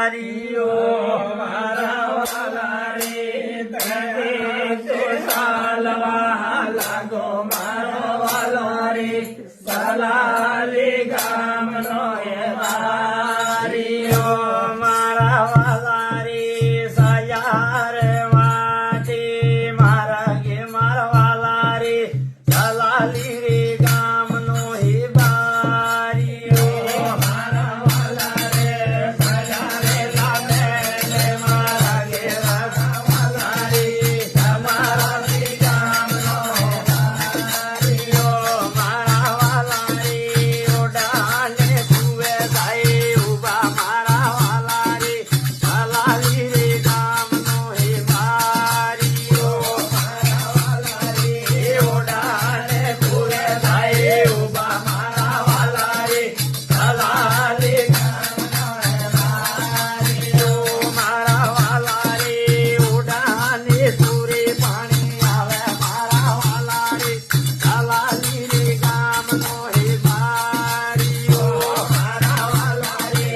બારીઓ મારા વાલા રે તને તો ચાલવા લાગો મારો વાલો રે સલાલી ગામનો એ બારીઓ મારા વાલા રે સયાર વાટી મારા ગે મારા વાલા રે સલાલી રે ગામનો હે બારીઓ મારા વાલા રે સયારે લાગે રે મારા ગે વાલા રે તમારા રે ગામનો બારીઓ મારા વાલા રે ઓડાને કુવે જાય ઉભા મારા વાલા રે સલાલી રે ગામનો હે બારીઓ મારા વાલા રે ઓડાને કુવે જાય ઉભા મારા વાલા રે સલાલી ગામનો હે બારીઓ મારા વાલા રે ઓડાને સુરે પાણી આવે મારા વાલા રે સલાલી રે ગામનો હે બારીઓ મારા વાલા રે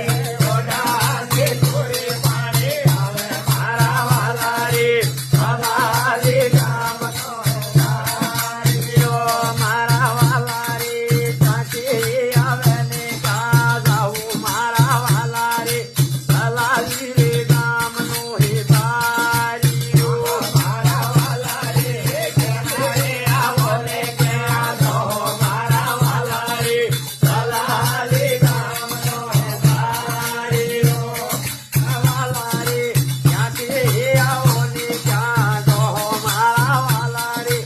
ઓડાને સુરે પાણી આવે મારા વાલા રે સલાલી ગામનો હે બારીઓ મારા વાલા રે ચાચે આવે ને કા જાઉં મારા વાલા રે સલાલી રે ગામનો હે બારીઓ મારા વાલા રે ક્યારે આવો ને ક્યાં જાઓ મારા વાલા રે સલાલી ગામનો હે બારીઓ વાલા રે ક્યાંથી આવો ને ક્યાં જાઓ મારા વાલા રે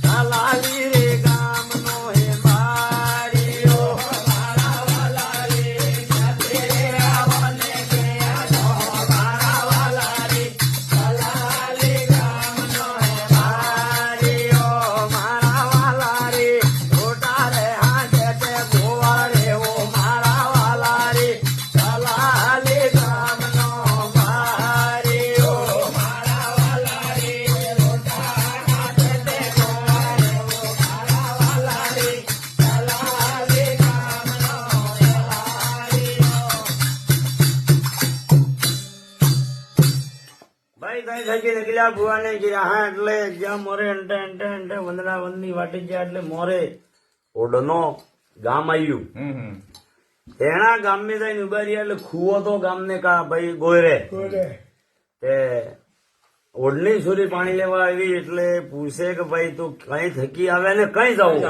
સલાલી રે ગામનો હે બારીઓ મારા વાલા રે ક્યાંથી આવો ને ક્યાં જાઓ મારા વાલા રે સલાલી ગામનો હે બારીઓ મારા વાલા રે રોટા રે હાથે તે ગોવા રે ઓ મારા વાલા રે સલાલી ગામનો બારીઓ મારા વાલા રે રોટા હાથે તે ગોવા રે ઓ મારા વાલા રે સલાલી ગામનો હે બારીઓ ભાઈ કઈ થઈ નીકળ્યા ભુવાને ગયા હા એટલે જ્યાં મોરે અંટે અંટે અંટે વંદના વંદની વાટી ગયા એટલે મોરે ઓડનો ગામ આવ્યું એના ગામમાં જઈને ઉભા રહ્યા એટલે ખુવો તો ગામને કા ભાઈ ગોયરે તે ઓડની સુરી પાણી લેવા આવી એટલે પૂછે કે ભાઈ તું કઈ થકી આવે ને કઈ જવું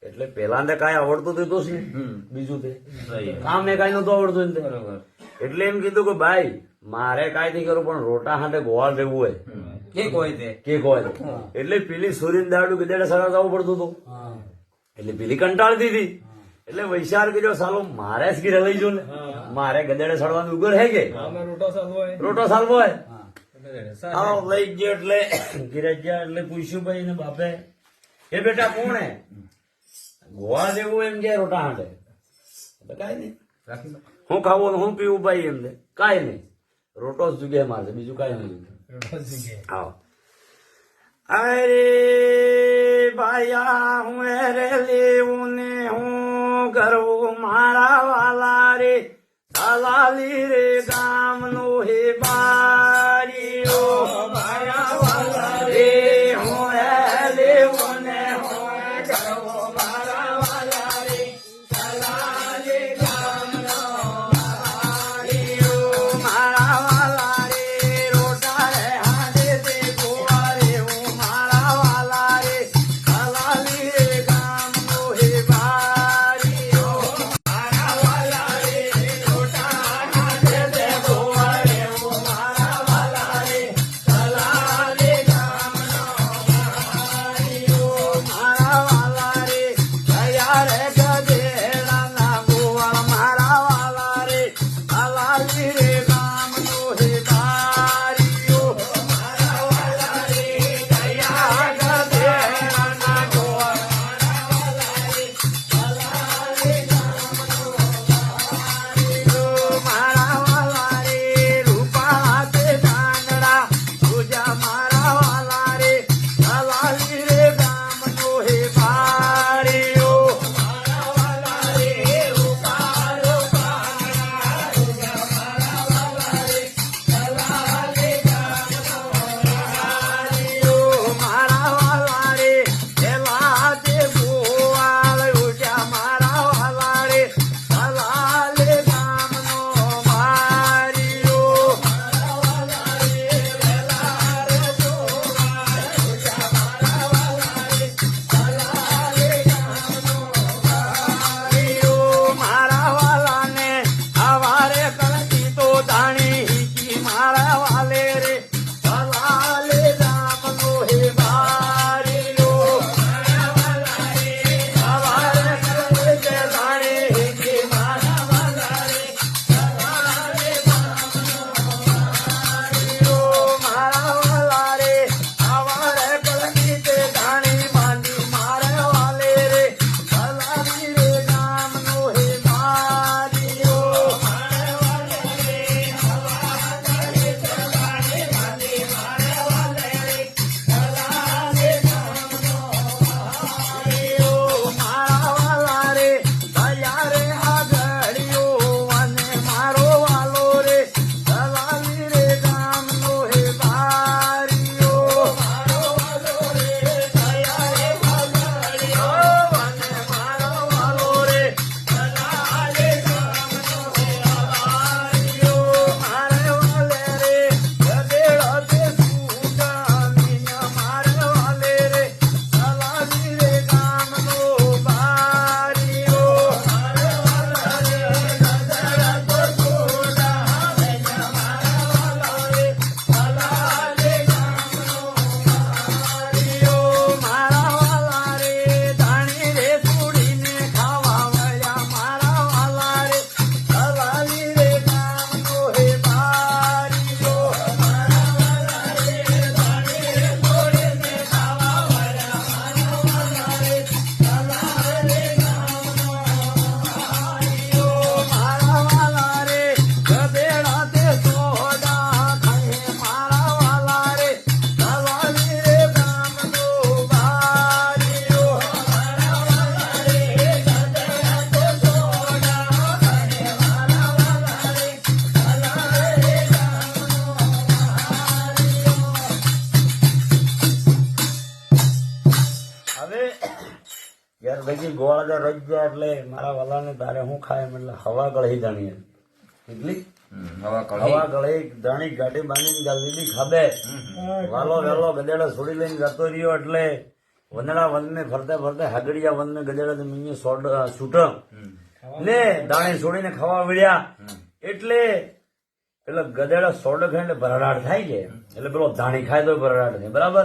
એટલે પેલા ને કઈ આવડતું તો જ નહીં બીજું તે કામ ને કઈ નતું આવડતું ને એટલે એમ કીધું કે ભાઈ મારે કઈ નહીં કરવું પણ રોટા હાથે ગોવાળ રહેવું હોય કેક હોય એટલે પેલી સુરીન દાડું ગધેડે સડા જવું પડતું હતું એટલે પેલી કંટાળતી હતી એટલે વૈશાર કર્યો સાલો મારે જ ઘીરે લઈ જો ને મારે ગધેડે સડવાનું ઉગર હે કે રોટો સાલવો હોય આવો લઈ ગયો એટલે ઘીરે ગયા એટલે પૂછ્યું ભાઈ ને બાપે એ બેટા કોણ હે ગોવા જેવું એમ કે રોટા હાંડે કઈ નહીં હું ખાવું હું પીવું ભાઈ એમને કઈ નહીં રોટો જ જગ્યાએ મારશે બીજું કઈ નહીં આવો અરે ભાયા હું રે લેવું ને હું કરવું મારા વાલા રે સલાલી રે ગામનો હે બારીઓ મારા વાલા રે હું લેવું ને હું કરવું મારા વાલા રે સલાલી ગામનો બારીઓ મારા વાલા રે રોટા રે હાથે તે ગોવા રે હું મારા વાલા રે સલાલી રે ગામનો હે બારીઓ મારા વાલા રે રોટા હાથે તે ગોવા રે હું મારા પછી ગોળા રજ ગયા એટલે મારા વાલાને તારે હું ખાય એમ એટલે હવા ગળી જાણી એટલી હવા ગળી જાણી ગાડી બાંધીને ગાલી ખાબે વાલો વેલો ગધેડા છોડી લઈને જતો રહ્યો એટલે વંદડા વનને ફરતે ફરતે હાગડિયા વનને ગધેડા મિનિ છૂટ ને દાણે છોડીને ખાવા મળ્યા એટલે પેલા ગધેડા સોડ ખાય એટલે ભરડાટ થાય છે એટલે પેલો ધાણી ખાય તો ભરડાટ થાય બરાબર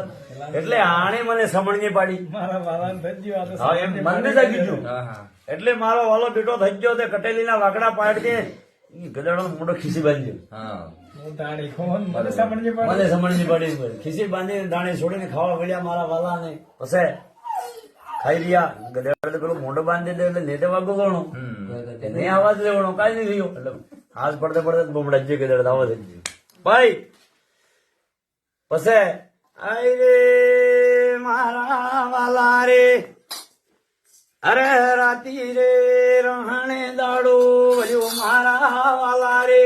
એટલે આણે મને સમણની પાડી હા એમ મને જાગી ગયું એટલે મારો વાલો બેટો થઈ ગયો તે કટેલીના વાકડા પાડ કે ગધેડો મોટો ખીસી બાંધી મને સમણની પાડી ખીસી બાંધીને દાણે છોડીને ખાવા મળ્યા મારા વાલા ને પછી ખાઈ રહ્યા ગધેડા પેલો મોઢો બાંધી દે એટલે નેતે વાગો ગણો નહીં આવાજ લેવાનો કઈ નહીં થયો એટલે હાથ પડતે પડતે બમડા જે ગધેડા આવા થઈ ગયું ભાઈ પછી આઈ રે મારા વાલા રે અરે રાતી રે રહાણે દાડો વળ્યો મારા વાલા રે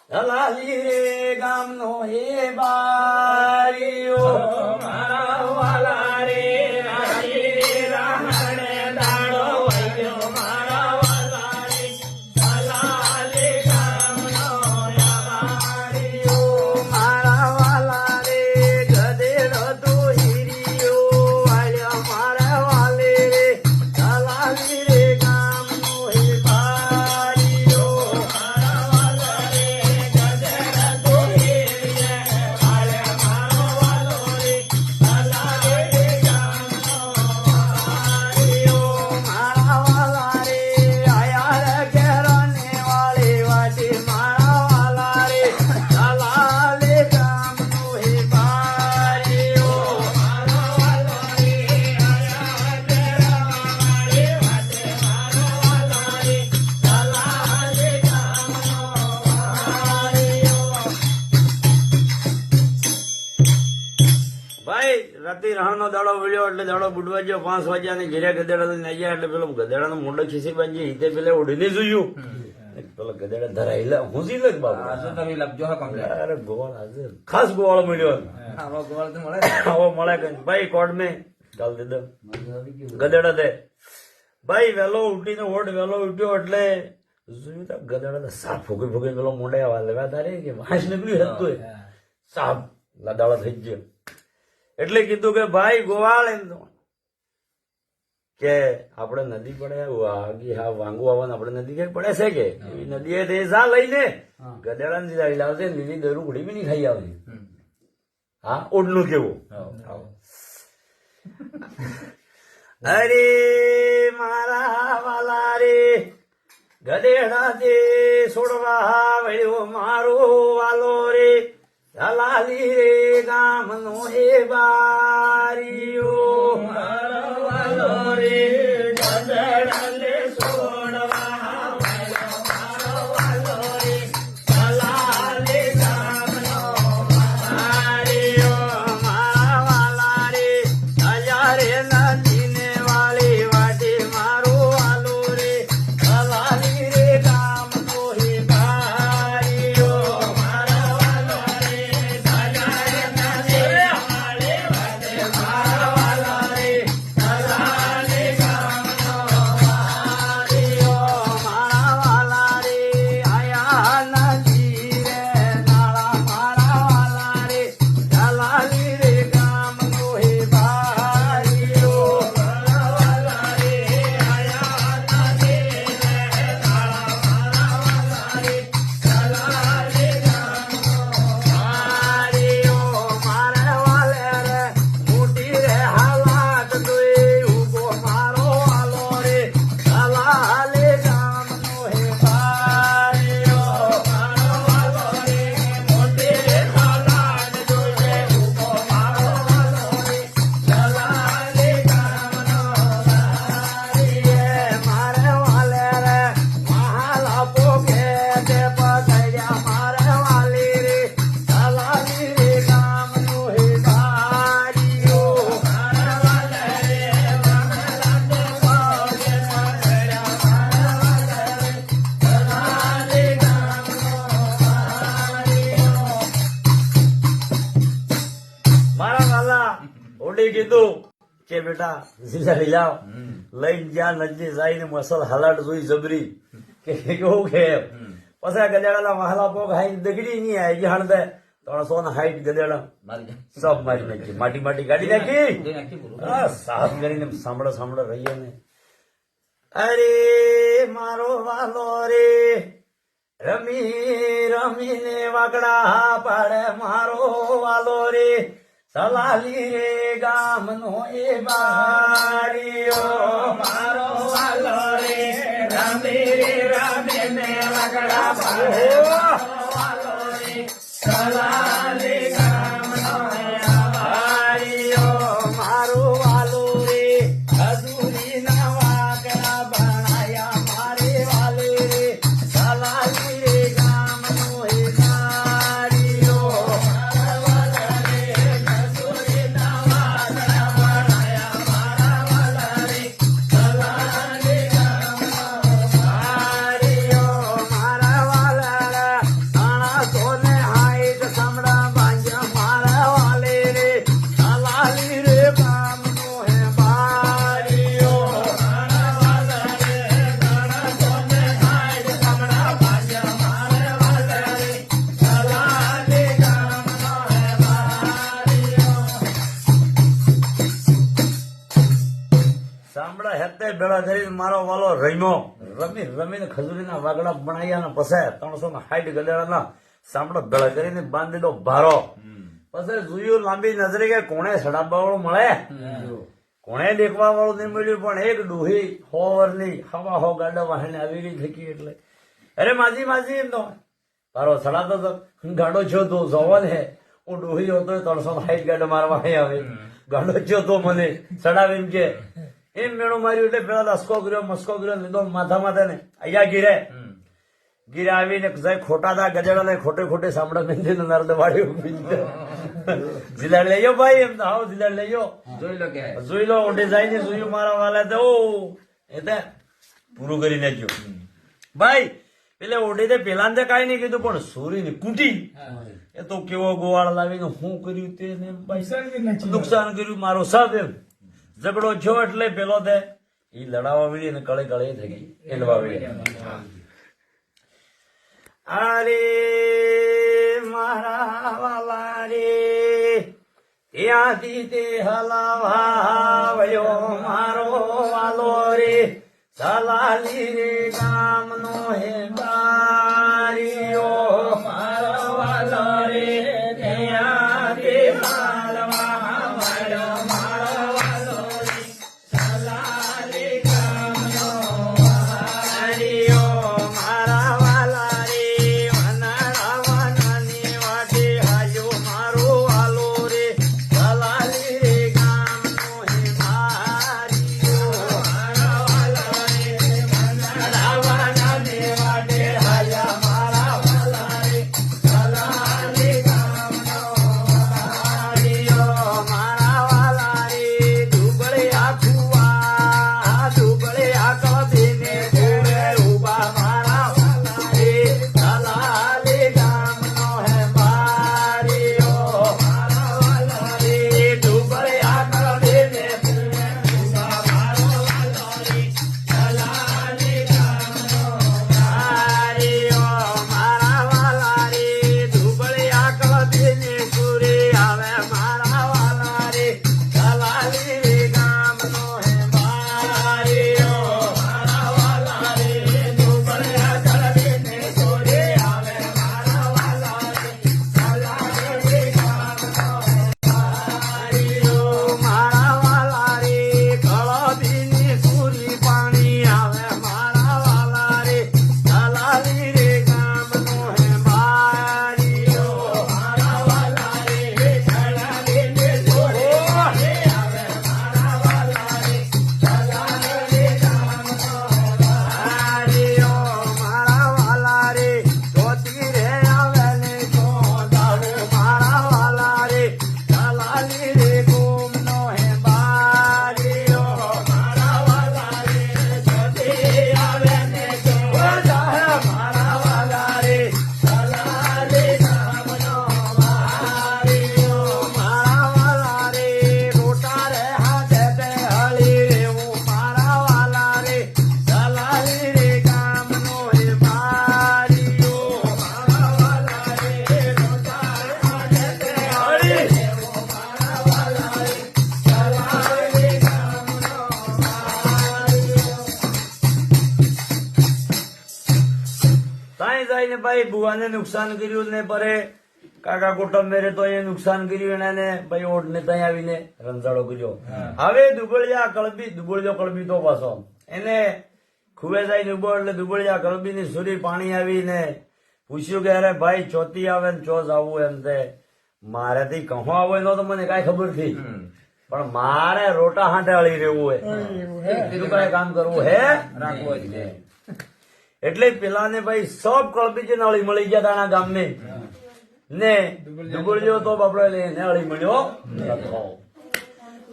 દલાલી રે ગામનો હે બારીઓ મારા વાલા રે રાતી રે રહાણે દાડો વળ્યો મારા વાલા રે દલાલી ગામનો હે બારીઓ મારા વાલા રે ગધેડો તો હીરીઓ વાળ્યો મારા વાલે રે દલાલી રે ગામનો હે બારીઓ મારા વાલા રે ગધેડો તો હીરીએ વાળ્યો મારો વાલો રે દલાલી રે ગામનો બારીઓ મારા વાલા રે આયા રે ઘેરાને વાળી વાટી મારા વાલા રે દલાલી ગામનો હે બારીઓ મારા વાલા રે આયા ઘેરાને વાટી મારા વાલા રે દલાલી ગામનો બારીઓ ભાઈ રાતે રહાનો દાડો વળ્યો એટલે દાડો બુડવા ગયો 5 વાગ્યા ને ઘેરે ગધેડા લઈને આવ્યા એટલે પેલો ગધેડા નો મોઢો ખીસી બાંધી હિતે પેલે ઉડીને જોયું પેલો ગધેડા ધરાઈ લે હું સી લગ બાબુ અરે ગોળ આજે ખાસ ગોળ મળ્યો આવો મળે કઈ ભાઈ કોડ મેં ચાલ દે દે ગધેડા દે ભાઈ વેલો ઉઠીને ઓઢ વેલો ઉઠ્યો એટલે જોયું તો ગધેડા સાપ ફૂકી ફૂકી પેલો મોઢે આવા લેવા તારે કે વાંસ નીકળ્યું હતું સાપ લદાળો થઈ ગયો એટલે કીધું કે ભાઈ ગોવાળ એમ કે આપણે નદી પડે હા વાંગુ આવવાનું આપણે નદી કઈ પડે છે કે એવી નદી એ જા લઈને ગધેડા ને સીધા લાવશે લીલી દરું ઘડી બી નહીં ખાઈ આવે હા ઓઢનું કેવું અરે મારા વાલા રે ગધેડા તે છોડવા વળ્યો મારો વાલો રે દલાલી રે ગામનો હે બારીઓ મારો વાલો રે ગધેડા લે છોડવા વળ્યો મારો વાલો રે દલાલી ગામનો બારીઓ મારા વાલા રે દયા રે નદીને વાળી વાટી મારો વાલો રે દલાલી રે ગામનો હે બારીઓ મારા વાલો રે દયા રે નદીને વાળી વાટી મારો વાલો રે દલાલી ગામનો બારીઓ મારા વાલા રે આયા નદી રે નાળા મારા વાલા રે દલાલી રે ગામનો હે બારીઓ મારા વાલા રે આયા નદી રે નાળા મારા વાલા રે દલાલી ગામનો બારીઓ મારા વાલે રે મોટી રે હાલાત જોઈ ઉભો મારો વાલો રે દલાલી ગામનો હે બારીઓ મારો વાલો રે મોટી રે હાલાત જોઈ ઉભો મારો વાલો રે દલાલી ગામનો બારીએ મારે વાલે રે મહાલા પોકે તે પગડ્યા મારે વાલી રે દલાલી રે ગામનો હે બારીઓ મારા વાલે રે મહાલા પોકે પગડ્યા મારા વાલે રે દલાલી ગામનો બારીઓ મારા વાલા ઓડી કીધું કે બેટા જીલાડી લાવ લઈને જ્યાં નજી જઈને મસલ હલાડ જોઈ જબરી કે કેવું કે પછી ગધેડાના મહાલા પોક હાઈ દગડી નહીં આવી ગયા હણદે 300 હાઈટ ગધેડા સબ મારી નાખી માટી માટી કાઢી નાખી સાફ કરીને સાંભળો રહીએ ને અરે મારો વાલો રે રમી રમીને વાગડા પાડે મારો વાલો રે સલાલી રે ગામનો એ બારીઓ મારો વાલો રે રમી રમીને વાગડા પાડે વાલો રે સલાલી ગામનો એ બારીઓ મારો વાલો રે હજુરી ના વાગડા બનાયા મારે વાલે રે સલાલી રે ગામનો એ બારીઓ સાંભળા હેતે ભેળા કરીને મારો વાલો રમ્યો રમીને ખજૂરીના વાગડા બનાવ્યા પછી 360 ગધેડાના સાંભળો ભેળા કરીને બાંધી દો ભારો પછી જોયું લાંબી નજરે કે કોણે સડાવવા વાળું મળે કોણે દેખવા વાળું નહીં મળ્યું પણ એક ડોહી 100 વર્ષની હવા હો ગાડા વાહને આવી ગઈ થકી એટલે અરે માજી એમ તો તારો સડાતો તો ગાડો છો તો જવાન હે હું ડોહી હતો 360 ગાડા મારવા આવે ગાડો છો તો મને સડાવે એમ કે એમ મેળો માર્યું એટલે પેલા મસ્કો કર્યો લીધો માથા ને અહીંયા ગીરે આવીને જાય ખોટા હતા ગજેડા ખોટે સાંભળે મેંદી નર્દ વાળ્યું જીલાડ લઈ ભાઈ એમ તો આવો જીલાડ લઈ જોઈ લો ઓઢે જાય ને જોયું મારા વાલા તો એ પૂરું કરી નાખ્યું ભાઈ એટલે ઓઢી પેલા ને કઈ નહીં કીધું પણ સોરી ની કુટી એ તો કેવો ગોવાળ લાવીને શું કર્યું તેને નુકસાન કર્યું મારો સાહેબ એમ ઝઘડો છો એટલે પેલો તે ઈ લડાવા વીડી ને કળે થઈ ગઈ એલવા વીડી અરે મારા વાલા રે ત્યાંથી તે હલાવા વયો મારો વાલો રે સલાલી રે ગામનો હે બારીઓ મારો વાલો રે ત્યાંથી હલાવા વયો મારો વાલો રે સલાલી ગામનો બારીઓ મારા વાલા રે વનારાવાની વાટે હાજો મારો વાલો રે સલાલી રે ગામનો હે બારીઓ મારા વાલા રે વનારાવાની વાટે ભાઈ ભુવાને નુકસાન કર્યું ને પરે કાકા કુટુંબ મેરે તો એ નુકસાન કર્યું એને ભાઈ ઓઢ ને ત્યાં આવીને રંજાડો કર્યો. હવે દુબળિયા કળબી તો પાછો એને ખુબે જાય ઉભો એટલે દુબળિયા કળબી ની સુરી પાણી આવીને પૂછ્યું કે અરે ભાઈ ચોથી આવે ને ચો જવું એમ તે મારેથી કહો આવો એનો તો મને કઈ ખબર નથી, પણ મારે રોટા હાંટે અળી રહેવું હોય, બીજું કઈ કામ કરવું હે રાખવું હોય. એટલે પેલા ને ભાઈ સબ કળબી છે અળી મળી ગયા તાણા ગામ ને દુબળિયો તો બાપડો એને અળી મળ્યો નતો.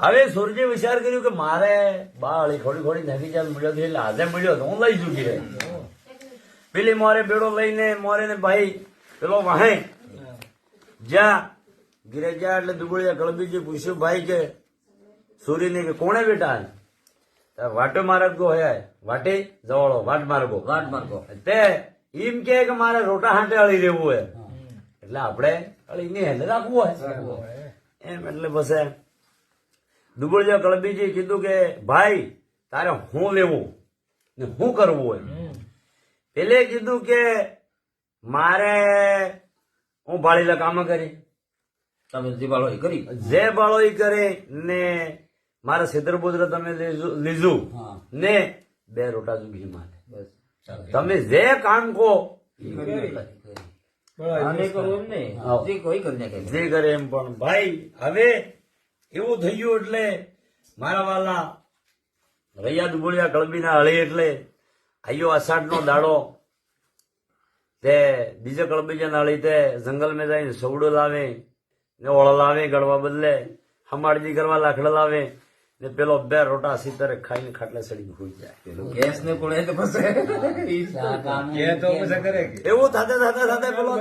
હવે સુરજી વિચાર કર્યું કે મારે બા અળી ખોડી નાખી જાય મળ્યો એટલે આજે મળ્યો તો હું લઈ ચૂકી. પેલી મોરે બેડો લઈને મોરે ને ભાઈ પેલો વાહે જ્યાં ગીરે ગયા એટલે દુબળિયા કળબીજી પૂછ્યું ભાઈ કે સૂરી ને કોણે બેટા વાટો માર્ગો હે વાટે જવાળો વાટ માર્ગો તે એમ કે મારે રોટા હાંટે અળી રહેવું હોય એટલે આપણે અળી ને હેલે રાખવું હોય એમ. એટલે બસ દુબળિયા કળબીજી કીધું કે ભાઈ તારે હું લેવું ને હું કરવું હોય. પેલે કીધું કે મારે હું ભાળીલા કામ કરી તમે જે બાળો એ કરી જે બાળો ઈ કરે ને મારા છેતર બોદર તમે લીધું ને 2 રોટા જુગી મારે બસ તમે જે કામ કહો આને કરવું એમ નહીં, જે કોઈ કરી નાખે. જે કરે એમ. પણ ભાઈ હવે એવું થઈ ગયું એટલે મારા વાલા રૈયા દુબળિયા કળબીના હળી એટલે આયો અષાઢ નો દાડો તે બીજે કળબીજા હળી તે જંગલ માં જઈને સવડો લાવે ને ઓળો લાવે ગળવા બદલે હમાડજી કરવા લાકડા લાવે ને પેલો 2 રોટા સીતરે ખાઈને ખાટલે સડી હોઈ જાય. ગેસ ને પડે તો પછી એવું થતે પેલો